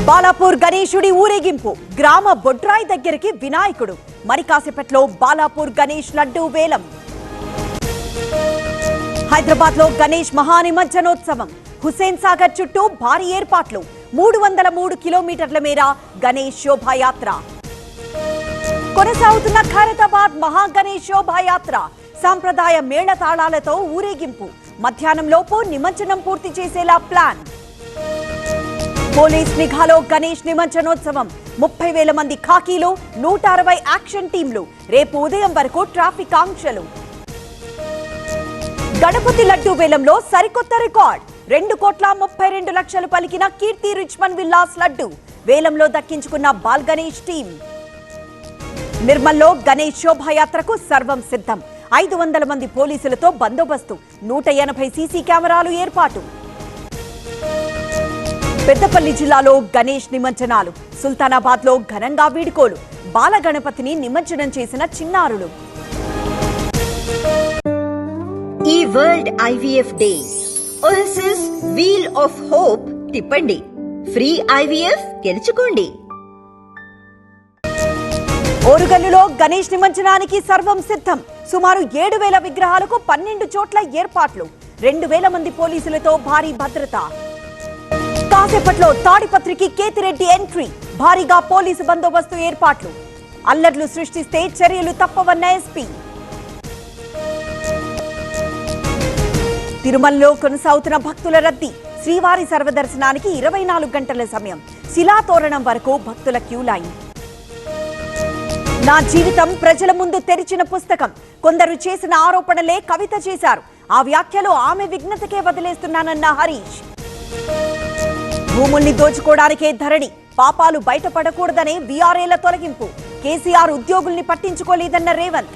బాలాపూర్ గణేశుడి ఊరేగింపు గ్రామ బొడ్రాయి దగ్గరికి వినాయకుడు మరి కాసేపట్లో బాలాపూర్ గణేష్ లడ్డు వేలం. హైదరాబాద్ లో గణేష్ మహానిమజ్జనోత్సవం హుస్సేన్ సాగర్ చుట్టూ భారీ ఏర్పాట్లు 303 కిలోమీటర్ల మేర గణేష్ శోభాయాత్ర. కొనసాగుతున్న ఖైరతాబాద్ మహాగణేష్ శోభాయాత్ర సాంప్రదాయ మేళతాళాలతో ఊరేగింపు మధ్యాహ్నంలోపు నిమజ్జనం పూర్తి చేసేలా ప్లాన్. పోలీస్ నిఘాలో గణేష్ నిమజ్జనోత్సవం 30,000 మంది ఖాకీలు 160 యాక్షన్ టీంలు రేపు ఉదయం వరకు ట్రాఫిక్ ఆంక్షలు. గణపతి లడ్డు వేలంలో సరికొత్త రికార్డ్ 2,32,00,000 పలికిన కీర్తి రిచ్మన్ విల్లాస్ లడ్డు వేలంలో దక్కించుకున్న బాల్ గణేష్ టీం. నిర్మల్లో గణేష్ శోభాయాత్రకు సర్వం సిద్ధం 500 మంది పోలీసులతో బందోబస్తు 180 సీసీ కెమెరాలు ఏర్పాటు. పెద్దపల్లి జిల్లాలో గణేష్ నిమజ్జనాలు సుల్తానాబాద్ లో ఘనంగా వీడ్కోలు బాలగణపతిని నిమజ్జనం చేసిన చిన్నారులు. ఈ world IVF day OSS wheel of hope తిప్పండి, ఫ్రీ ఐవీఎఫ్ గెలుచుకోండి. ఓరుగల్లులో గణేష్ నిమజ్జనానికి సర్వం సిద్ధం సుమారు 7,000 విగ్రహాలకు 12 చోట్ల ఏర్పాట్లు 2,000 మంది పోలీసులతో భారీ భద్రత. కాసేపట్లో తాడిపత్రికి కేతిరెడ్డి ఎంట్రీ భారీగా పోలీసు బందోబస్తు ఏర్పాట్లు. అల్లర్లు సృష్టిస్తే చర్యలు తప్పవన్న ఎస్పీ. తిరుమలలో కొనసాగుతున్న భక్తుల రద్దీ శ్రీవారి సర్వదర్శనానికి 24 గంటల సమయం శిలాతోరణం వరకు భక్తుల క్యూ లైన్. నా జీవితం ప్రజల ముందు తెరిచిన పుస్తకం కొందరు చేసిన ఆరోపణలే కవిత చేశారు ఆ వ్యాఖ్యలు ఆమె విఘ్నతకే వదిలేస్తున్నానన్న హరీష్. భూముల్ని దోచుకోవడానికే ధరణి పాపాలు బయటపడకూడదనే వీఆర్ఏల తొలగింపు కేసీఆర్ ఉద్యోగుల్ని పట్టించుకోలేదన్న రేవంత్.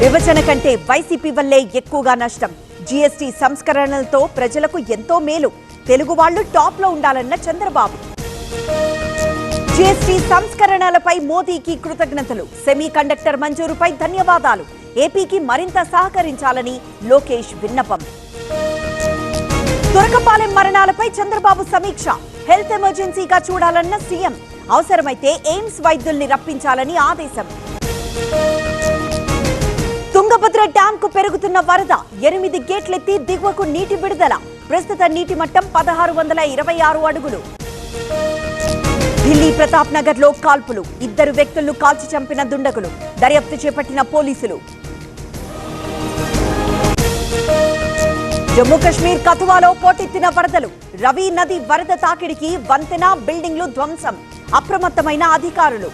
విభజన కంటే వైసీపీ వల్లే ఎక్కువగా నష్టం జీఎస్టీ సంస్కరణలతో ప్రజలకు ఎంతో మేలు తెలుగు వాళ్లు టాప్ లో ఉండాలన్న చంద్రబాబు. జీఎస్టీ సంస్కరణలపై మోదీకి కృతజ్ఞతలు సెమీ కండక్టర్ మంజూరుపై ధన్యవాదాలు ఏపీకి మరింత సహకరించాలని లోకేష్ విన్నపం. తురకపాలెం మరణాలపై చంద్రబాబు సమీక్ష హెల్త్ ఎమర్జెన్సీగా చూడాలన్న సీఎం అవసరమైతే ఎయిమ్స్ వైద్యుల్ని రప్పించాలని ఆదేశం. తుంగభద్ర డ్యాం కు పెరుగుతున్న వరద 8 గేట్లెత్తి దిగువకు నీటి విడుదల ప్రస్తుత నీటి మట్టం 1,626 అడుగులు. ఢిల్లీ ప్రతాప్ నగర్ లో కాల్పులు 2 వ్యక్తులను కాల్చి చంపిన దుండగులు దర్యాప్తు చేపట్టిన పోలీసులు. జమ్మూ కశ్మీర్ కథువాలో పోటెత్తిన వరదలు రవి నది వరద తాకిడికి వంతెన బిల్డింగ్లు ధ్వంసం అప్రమత్తమైన అధికారులు.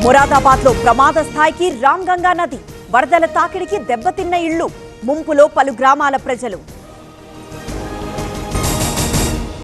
మొరాదాబాద్ లో ప్రమాద స్థాయికి రాంగంగా నది వరదల తాకిడికి దెబ్బతిన్న ఇళ్లు ముంపులో పలు గ్రామాల ప్రజలు.